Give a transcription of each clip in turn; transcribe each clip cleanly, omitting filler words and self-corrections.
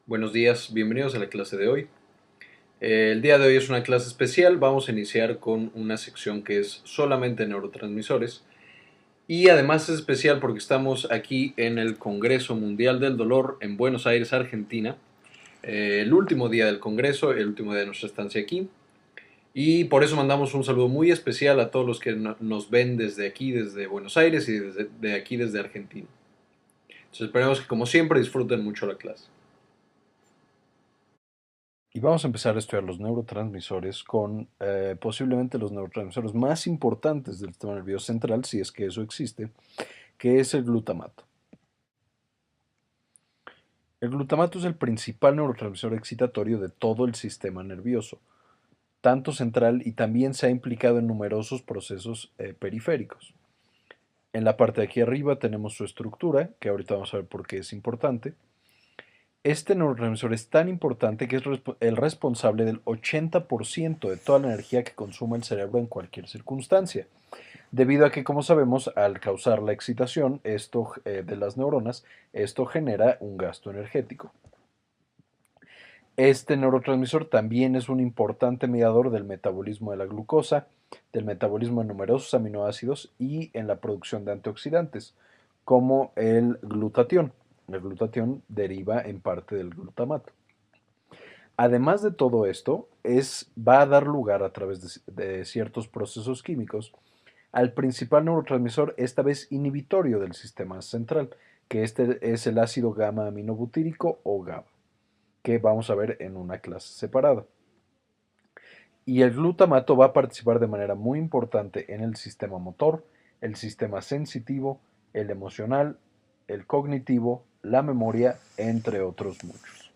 Buenos días, bienvenidos a la clase de hoy. El día de hoy es una clase especial, vamos a iniciar con una sección que es solamente neurotransmisores y además es especial porque estamos aquí en el Congreso Mundial del Dolor en Buenos Aires, Argentina, el último día del Congreso, el último día de nuestra estancia aquí, y por eso mandamos un saludo muy especial a todos los que nos ven desde aquí, desde Buenos Aires y desde aquí, desde Argentina. Entonces esperemos que como siempre disfruten mucho la clase. Y vamos a empezar a estudiar los neurotransmisores con posiblemente los neurotransmisores más importantes del sistema nervioso central, si es que eso existe, que es el glutamato. El glutamato es el principal neurotransmisor excitatorio de todo el sistema nervioso, tanto central y también se ha implicado en numerosos procesos periféricos. En la parte de aquí arriba tenemos su estructura, que ahorita vamos a ver por qué es importante. Este neurotransmisor es tan importante que es el responsable del 80% de toda la energía que consume el cerebro en cualquier circunstancia, debido a que, como sabemos, al causar la excitación de las neuronas, esto genera un gasto energético. Este neurotransmisor también es un importante mediador del metabolismo de la glucosa, del metabolismo de numerosos aminoácidos y en la producción de antioxidantes, como el glutatión. El glutatión deriva en parte del glutamato. Además de todo esto, va a dar lugar a través de ciertos procesos químicos al principal neurotransmisor, esta vez inhibitorio del sistema central, que este es el ácido gamma aminobutírico o GABA, que vamos a ver en una clase separada. Y el glutamato va a participar de manera muy importante en el sistema motor, el sistema sensitivo, el emocional, el cognitivo, la memoria, entre otros muchos.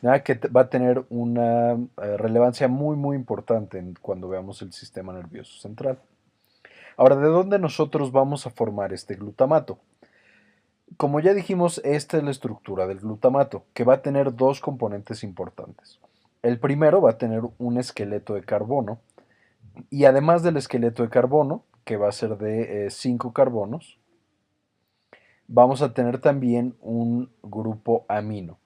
Nada que va a tener una relevancia muy importante cuando veamos el sistema nervioso central. Ahora, ¿de dónde nosotros vamos a formar este glutamato? Como ya dijimos, esta es la estructura del glutamato, que va a tener dos componentes importantes. El primero va a tener un esqueleto de carbono, y además del esqueleto de carbono, que va a ser de 5 carbonos, vamos a tener también un grupo amino.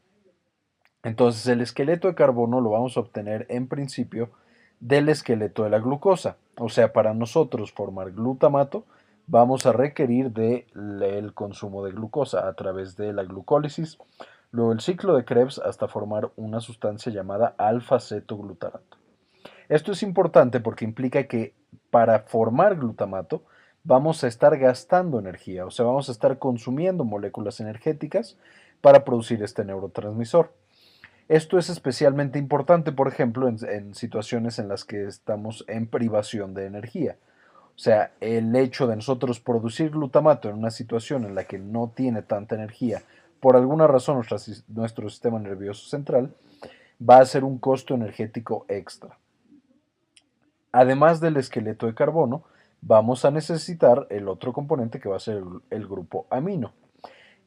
Entonces el esqueleto de carbono lo vamos a obtener en principio del esqueleto de la glucosa. O sea, para nosotros formar glutamato vamos a requerir del consumo de glucosa a través de la glucólisis, luego el ciclo de Krebs hasta formar una sustancia llamada alfa-cetoglutarato. Esto es importante porque implica que para formar glutamato vamos a estar gastando energía, o sea, vamos a estar consumiendo moléculas energéticas para producir este neurotransmisor. Esto es especialmente importante, por ejemplo, en situaciones en las que estamos en privación de energía. O sea, el hecho de nosotros producir glutamato en una situación en la que no tiene tanta energía, por alguna razón nuestro sistema nervioso central, va a ser un costo energético extra. Además del esqueleto de carbono, vamos a necesitar el otro componente que va a ser el grupo amino.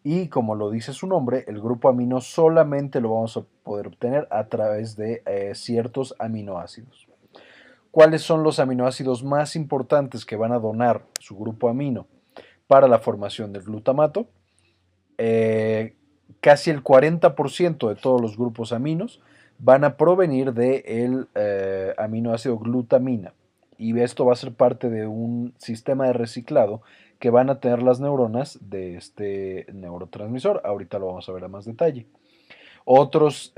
Y como lo dice su nombre, el grupo amino solamente lo vamos a poder obtener a través de ciertos aminoácidos. ¿Cuáles son los aminoácidos más importantes que van a donar su grupo amino para la formación del glutamato? Eh, Casi el 40% de todos los grupos aminos van a provenir del aminoácido glutamina. Y esto va a ser parte de un sistema de reciclado que van a tener las neuronas de este neurotransmisor. Ahorita lo vamos a ver a más detalle. Otros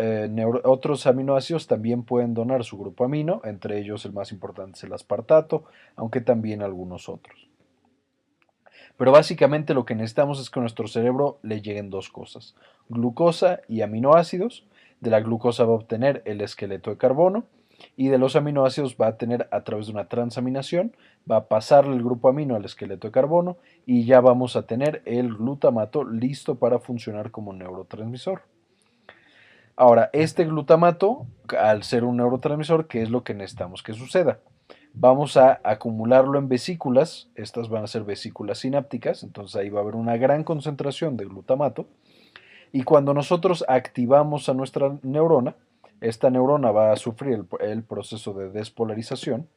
aminoácidos también pueden donar su grupo amino, entre ellos el más importante es el aspartato, aunque también algunos otros. Pero básicamente lo que necesitamos es que a nuestro cerebro le lleguen dos cosas, glucosa y aminoácidos. De la glucosa va a obtener el esqueleto de carbono y de los aminoácidos va a tener a través de una transaminación, va a pasarle el grupo amino al esqueleto de carbono y ya vamos a tener el glutamato listo para funcionar como neurotransmisor. Ahora, este glutamato, al ser un neurotransmisor, ¿qué es lo que necesitamos que suceda? Vamos a acumularlo en vesículas, estas van a ser vesículas sinápticas, entonces ahí va a haber una gran concentración de glutamato, y cuando nosotros activamos a nuestra neurona, esta neurona va a sufrir el proceso de despolarización.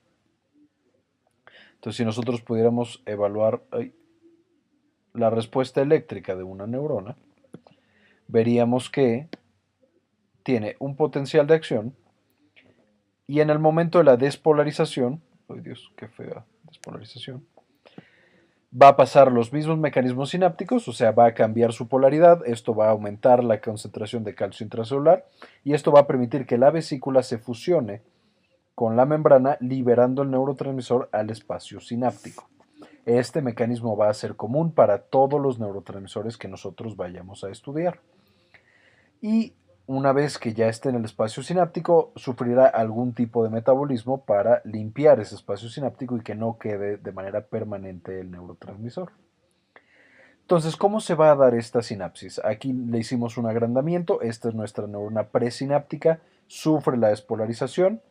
Entonces, si nosotros pudiéramos evaluar la respuesta eléctrica de una neurona, veríamos que tiene un potencial de acción y en el momento de la despolarización, ¡ay Dios, qué fea despolarización! Va a pasar los mismos mecanismos sinápticos, o sea, va a cambiar su polaridad, esto va a aumentar la concentración de calcio intracelular y esto va a permitir que la vesícula se fusione con la membrana, liberando el neurotransmisor al espacio sináptico. Este mecanismo va a ser común para todos los neurotransmisores que nosotros vayamos a estudiar. Y una vez que ya esté en el espacio sináptico, sufrirá algún tipo de metabolismo para limpiar ese espacio sináptico y que no quede de manera permanente el neurotransmisor. Entonces, ¿cómo se va a dar esta sinapsis? Aquí le hicimos un agrandamiento, esta es nuestra neurona presináptica, sufre la despolarización,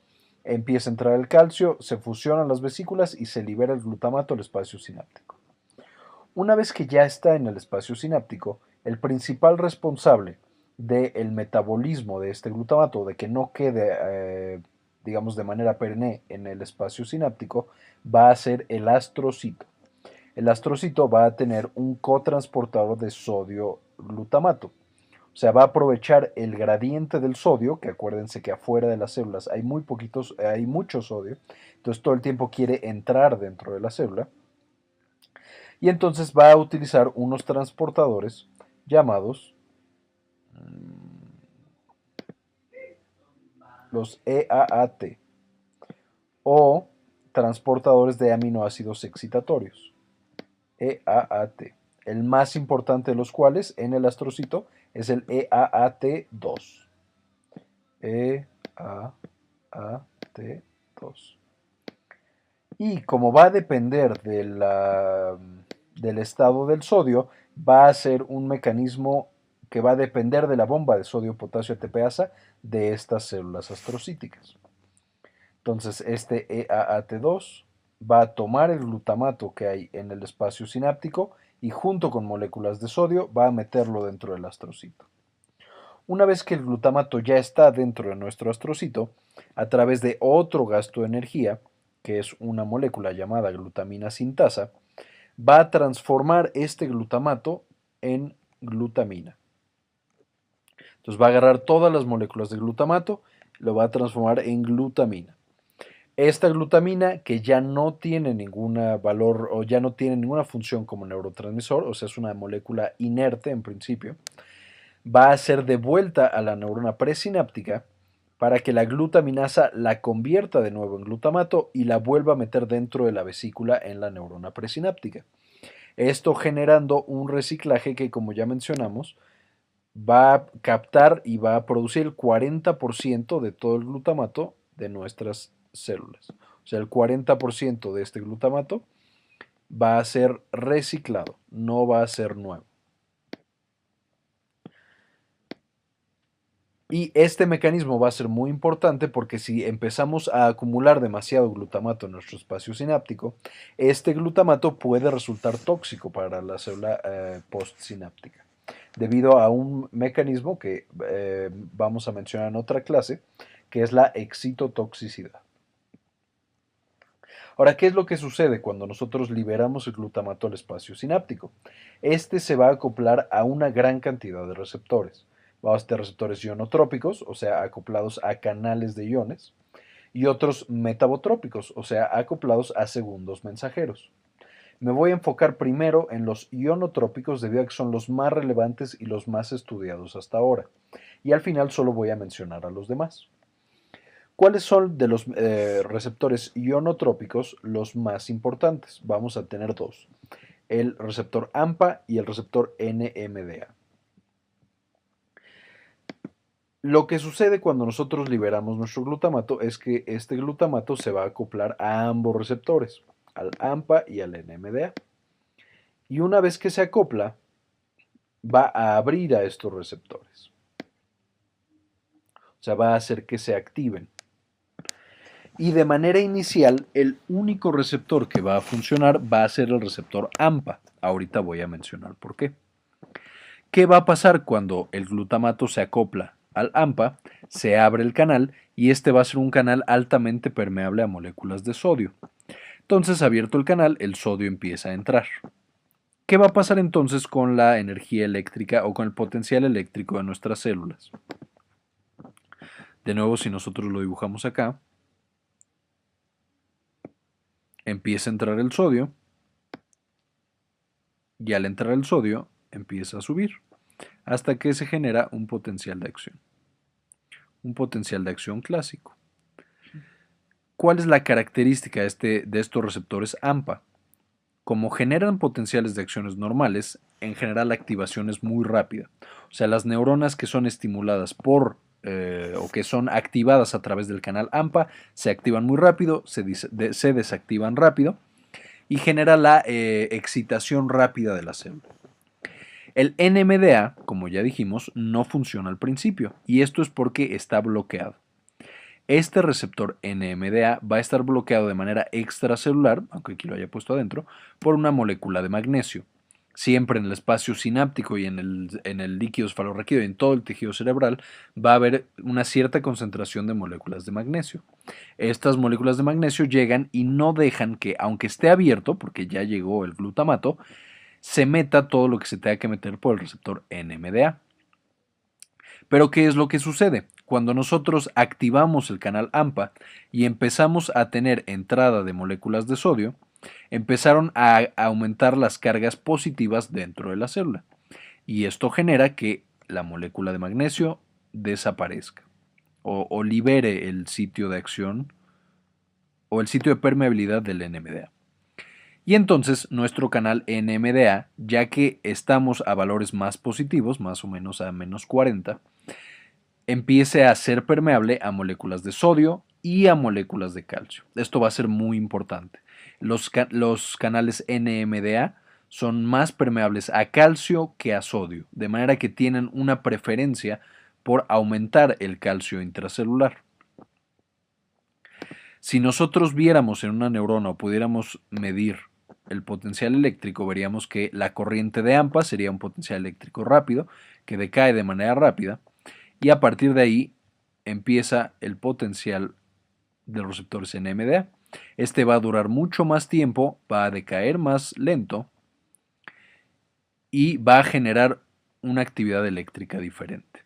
empieza a entrar el calcio, se fusionan las vesículas y se libera el glutamato al espacio sináptico. Una vez que ya está en el espacio sináptico, el principal responsable del metabolismo de este glutamato, de que no quede, digamos, de manera perenne en el espacio sináptico, va a ser el astrocito. El astrocito va a tener un cotransportador de sodio glutamato. O sea, va a aprovechar el gradiente del sodio, que acuérdense que afuera de las células hay mucho sodio, entonces todo el tiempo quiere entrar dentro de la célula, y entonces va a utilizar unos transportadores llamados los EAAT o transportadores de aminoácidos excitatorios. EAAT. El más importante de los cuales en el astrocito es el EAAT2. EAAT2. Y como va a depender del estado del sodio, va a ser un mecanismo que va a depender de la bomba de sodio-potasio ATPasa de estas células astrocíticas. Entonces, este EAAT2 va a tomar el glutamato que hay en el espacio sináptico y junto con moléculas de sodio va a meterlo dentro del astrocito. Una vez que el glutamato ya está dentro de nuestro astrocito, a través de otro gasto de energía, que es una molécula llamada glutamina sintasa, va a transformar este glutamato en glutamina. Entonces va a agarrar todas las moléculas de glutamato, lo va a transformar en glutamina. Esta glutamina, que ya no tiene ningún valor o ya no tiene ninguna función como neurotransmisor, o sea, es una molécula inerte en principio, va a ser devuelta a la neurona presináptica para que la glutaminasa la convierta de nuevo en glutamato y la vuelva a meter dentro de la vesícula en la neurona presináptica. Esto generando un reciclaje que, como ya mencionamos, va a captar y va a producir el 40% de todo el glutamato de nuestras células. O sea, el 40% de este glutamato va a ser reciclado, no va a ser nuevo. Y este mecanismo va a ser muy importante porque si empezamos a acumular demasiado glutamato en nuestro espacio sináptico, este glutamato puede resultar tóxico para la célula postsináptica, debido a un mecanismo que vamos a mencionar en otra clase, que es la excitotoxicidad. Ahora, ¿qué es lo que sucede cuando nosotros liberamos el glutamato al espacio sináptico? Este se va a acoplar a una gran cantidad de receptores. Vamos a tener receptores ionotrópicos, o sea, acoplados a canales de iones, y otros metabotrópicos, o sea, acoplados a segundos mensajeros. Me voy a enfocar primero en los ionotrópicos debido a que son los más relevantes y los más estudiados hasta ahora, y al final solo voy a mencionar a los demás. ¿Cuáles son de los receptores ionotrópicos los más importantes? Vamos a tener dos, el receptor AMPA y el receptor NMDA. Lo que sucede cuando nosotros liberamos nuestro glutamato es que este glutamato se va a acoplar a ambos receptores, al AMPA y al NMDA. Y una vez que se acopla, va a abrir a estos receptores. O sea, va a hacer que se activen. Y de manera inicial, el único receptor que va a funcionar va a ser el receptor AMPA. Ahorita voy a mencionar por qué. ¿Qué va a pasar cuando el glutamato se acopla al AMPA? Se abre el canal y este va a ser un canal altamente permeable a moléculas de sodio. Entonces, abierto el canal, el sodio empieza a entrar. ¿Qué va a pasar entonces con la energía eléctrica o con el potencial eléctrico de nuestras células? De nuevo, si nosotros lo dibujamos acá, empieza a entrar el sodio y al entrar el sodio empieza a subir hasta que se genera un potencial de acción. Un potencial de acción clásico. ¿Cuál es la característica de estos receptores AMPA? Como generan potenciales de acciones normales, en general la activación es muy rápida. O sea, las neuronas que son estimuladas o que son activadas a través del canal AMPA se activan muy rápido, se desactivan rápido y genera la excitación rápida de la célula. El NMDA, como ya dijimos, no funciona al principio y esto es porque está bloqueado. Este receptor NMDA va a estar bloqueado de manera extracelular, aunque aquí lo haya puesto adentro, por una molécula de magnesio. Siempre en el espacio sináptico y en el líquido cefalorraquídeo y en todo el tejido cerebral va a haber una cierta concentración de moléculas de magnesio. Estas moléculas de magnesio llegan y no dejan que, aunque esté abierto, porque ya llegó el glutamato, se meta todo lo que se tenga que meter por el receptor NMDA. Pero ¿qué es lo que sucede? Cuando nosotros activamos el canal AMPA y empezamos a tener entrada de moléculas de sodio, empezaron a aumentar las cargas positivas dentro de la célula. Y esto genera que la molécula de magnesio desaparezca o libere el sitio de acción o el sitio de permeabilidad del NMDA. Y entonces nuestro canal NMDA, ya que estamos a valores más positivos, más o menos a menos 40, empiece a ser permeable a moléculas de sodio y a moléculas de calcio. Esto va a ser muy importante. Los canales NMDA son más permeables a calcio que a sodio, de manera que tienen una preferencia por aumentar el calcio intracelular. Si nosotros viéramos en una neurona o pudiéramos medir el potencial eléctrico, veríamos que la corriente de AMPA sería un potencial eléctrico rápido, que decae de manera rápida, y a partir de ahí empieza el potencial de los receptores NMDA. Este va a durar mucho más tiempo, va a decaer más lento y va a generar una actividad eléctrica diferente.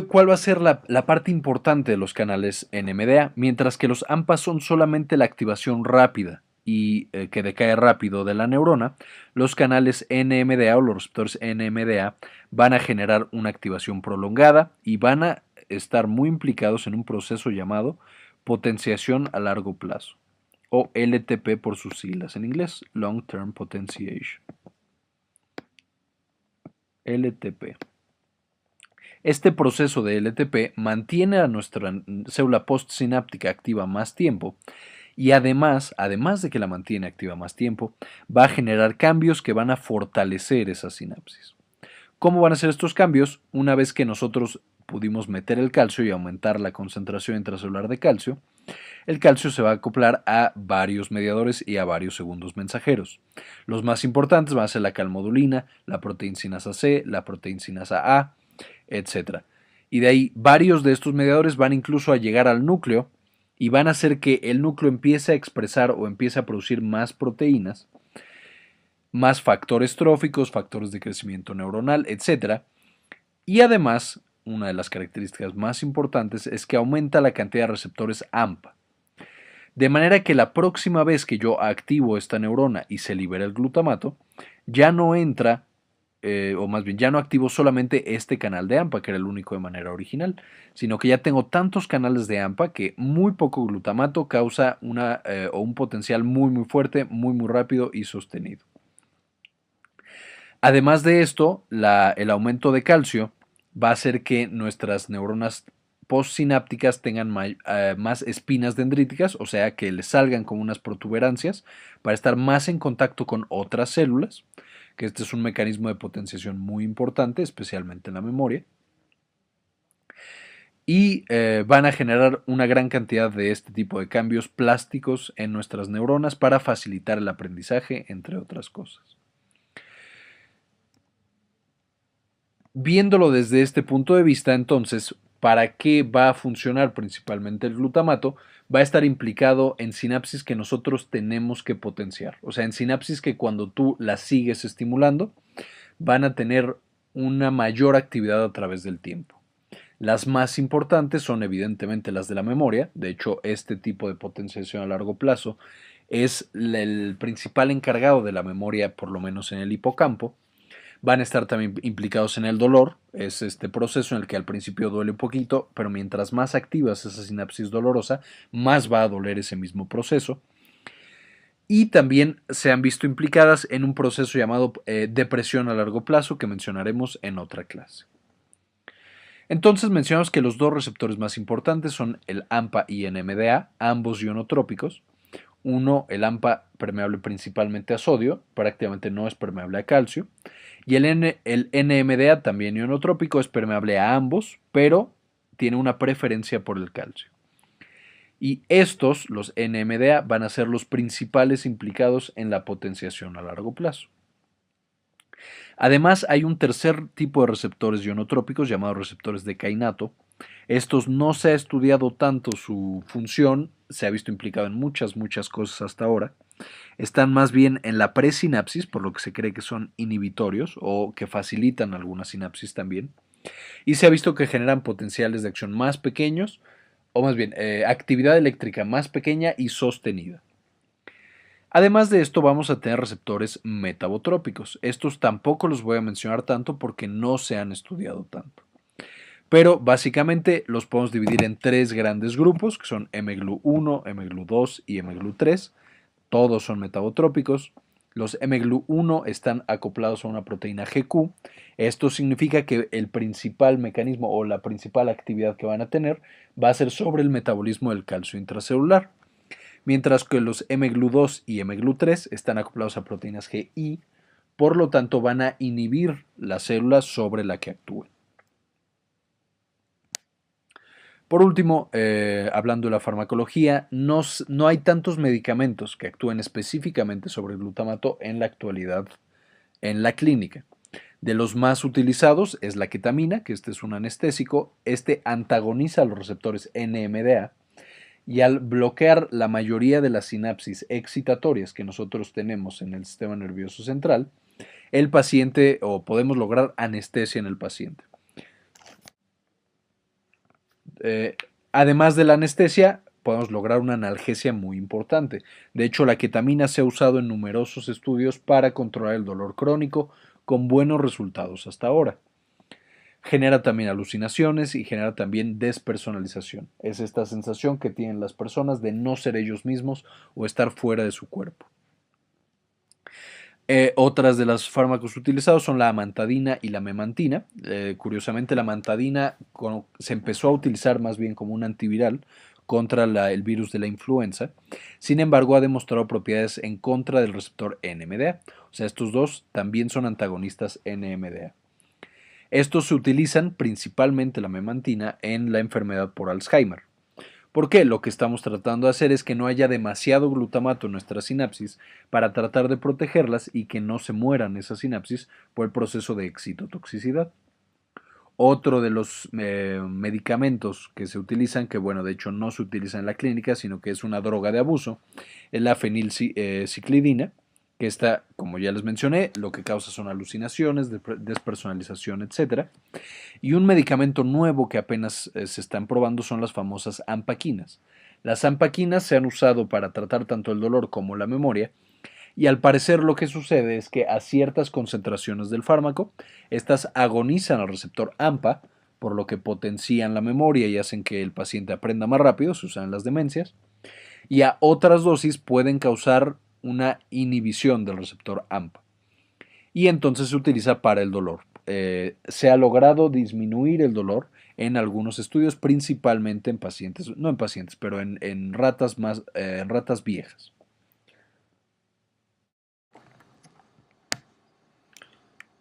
¿Cuál va a ser la parte importante de los canales NMDA? Mientras que los AMPA son solamente la activación rápida y que decae rápido de la neurona, los canales NMDA o los receptores NMDA van a generar una activación prolongada y van a estar muy implicados en un proceso llamado potenciación a largo plazo, o LTP por sus siglas en inglés, Long Term Potentiation. LTP. Este proceso de LTP mantiene a nuestra célula postsináptica activa más tiempo y además de que la mantiene activa más tiempo, va a generar cambios que van a fortalecer esa sinapsis. ¿Cómo van a ser estos cambios? Una vez que nosotros pudimos meter el calcio y aumentar la concentración intracelular de calcio, el calcio se va a acoplar a varios mediadores y a varios segundos mensajeros. Los más importantes van a ser la calmodulina, la proteincinasa C, la proteincinasa A, etc. Y de ahí varios de estos mediadores van incluso a llegar al núcleo y van a hacer que el núcleo empiece a expresar o empiece a producir más proteínas, más factores tróficos, factores de crecimiento neuronal, etc. Y además, una de las características más importantes es que aumenta la cantidad de receptores AMPA. De manera que la próxima vez que yo activo esta neurona y se libera el glutamato, ya no entra o más bien ya no activo solamente este canal de AMPA, que era el único de manera original, sino que ya tengo tantos canales de AMPA que muy poco glutamato causa un potencial muy fuerte, muy rápido y sostenido. Además de esto, el aumento de calcio va a hacer que nuestras neuronas postsinápticas tengan más espinas dendríticas, o sea que les salgan como unas protuberancias para estar más en contacto con otras células, que este es un mecanismo de potenciación muy importante, especialmente en la memoria. Y van a generar una gran cantidad de este tipo de cambios plásticos en nuestras neuronas para facilitar el aprendizaje, entre otras cosas. Viéndolo desde este punto de vista, entonces, ¿para qué va a funcionar principalmente el glutamato? Va a estar implicado en sinapsis que nosotros tenemos que potenciar. O sea, en sinapsis que cuando tú las sigues estimulando, van a tener una mayor actividad a través del tiempo. Las más importantes son evidentemente las de la memoria. De hecho, este tipo de potenciación a largo plazo es el principal encargado de la memoria, por lo menos en el hipocampo. Van a estar también implicados en el dolor. Es este proceso en el que al principio duele un poquito, pero mientras más activas esa sinapsis dolorosa, más va a doler ese mismo proceso. Y también se han visto implicadas en un proceso llamado depresión a largo plazo que mencionaremos en otra clase. Entonces mencionamos que los dos receptores más importantes son el AMPA y NMDA, ambos ionotrópicos. Uno, el AMPA, permeable principalmente a sodio, prácticamente no es permeable a calcio. Y el NMDA, también ionotrópico, es permeable a ambos, pero tiene una preferencia por el calcio. Y estos, los NMDA, van a ser los principales implicados en la potenciación a largo plazo. Además, hay un tercer tipo de receptores ionotrópicos llamados receptores de kainato. Estos no se ha estudiado tanto su función, se ha visto implicado en muchas cosas hasta ahora. Están más bien en la presinapsis, por lo que se cree que son inhibitorios o que facilitan alguna sinapsis también. Y se ha visto que generan potenciales de acción más pequeños, o más bien actividad eléctrica más pequeña y sostenida. Además de esto vamos a tener receptores metabotrópicos. Estos tampoco los voy a mencionar tanto porque no se han estudiado tanto. Pero básicamente los podemos dividir en tres grandes grupos, que son mGlu1, mGlu2 y mGlu3. Todos son metabotrópicos. Los mGlu1 están acoplados a una proteína GQ. Esto significa que el principal mecanismo o la principal actividad que van a tener va a ser sobre el metabolismo del calcio intracelular. Mientras que los mGlu2 y mGlu3 están acoplados a proteínas GI, por lo tanto van a inhibir las células sobre la que actúen. Por último, hablando de la farmacología, no hay tantos medicamentos que actúen específicamente sobre el glutamato en la actualidad en la clínica. De los más utilizados es la ketamina, que este es un anestésico. Este antagoniza los receptores NMDA y al bloquear la mayoría de las sinapsis excitatorias que nosotros tenemos en el sistema nervioso central, el paciente o podemos lograr anestesia en el paciente. Además de la anestesia, podemos lograr una analgesia muy importante. De hecho, la ketamina se ha usado en numerosos estudios para controlar el dolor crónico con buenos resultados hasta ahora. Genera también alucinaciones y genera también despersonalización. Es esta sensación que tienen las personas de no ser ellos mismos o estar fuera de su cuerpo. Otras de los fármacos utilizados son la amantadina y la memantina. Curiosamente, la amantadina se empezó a utilizar más bien como un antiviral contra el virus de la influenza. Sin embargo, ha demostrado propiedades en contra del receptor NMDA. O sea, estos dos también son antagonistas NMDA. Estos se utilizan principalmente la memantina en la enfermedad por Alzheimer. ¿Por qué? Lo que estamos tratando de hacer es que no haya demasiado glutamato en nuestras sinapsis para tratar de protegerlas y que no se mueran esas sinapsis por el proceso de excitotoxicidad. Otro de los medicamentos que se utilizan, que bueno, de hecho no se utiliza en la clínica, sino que es una droga de abuso, es la fenilciclidina, que está, como ya les mencioné, lo que causa son alucinaciones, despersonalización, etc. Y un medicamento nuevo que apenas se están probando son las famosas ampaquinas. Las ampaquinas se han usado para tratar tanto el dolor como la memoria, y al parecer lo que sucede es que a ciertas concentraciones del fármaco, estas agonizan al receptor AMPA, por lo que potencian la memoria y hacen que el paciente aprenda más rápido, se usan en las demencias, y a otras dosis pueden causar una inhibición del receptor AMPA. Y entonces se utiliza para el dolor. Se ha logrado disminuir el dolor en algunos estudios, principalmente en pacientes, no en pacientes, pero en ratas ratas viejas.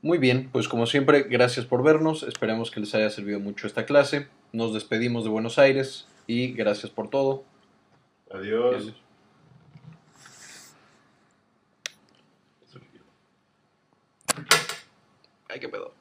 Muy bien, pues como siempre, gracias por vernos. Esperemos que les haya servido mucho esta clase. Nos despedimos de Buenos Aires y gracias por todo. Adiós. Ay, qué pedo.